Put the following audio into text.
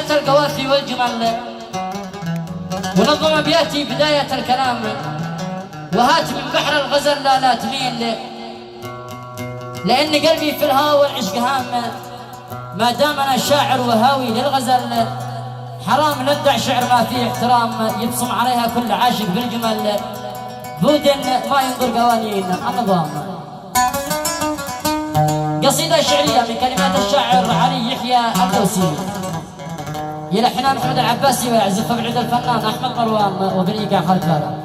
فيها القوافي والجمل، ونظم بياتي بداية الكلام، وهات من بحر الغزل لا تميل، لأن قلبي في الهوى والعشق هام، ما دام أنا شاعر وهاوي للغزل، حرام ندع شعر ما فيه احترام، يبصم عليها كل عاشق بالجمل، بود ما ينظر قوانين النظام. قصيدة شعرية من كلمات الشاعر علي يحيى الدوسي، يلحنها محمد العباسي ويعزف بعد الفنان أحمد مروان وبالإيقاع خالد.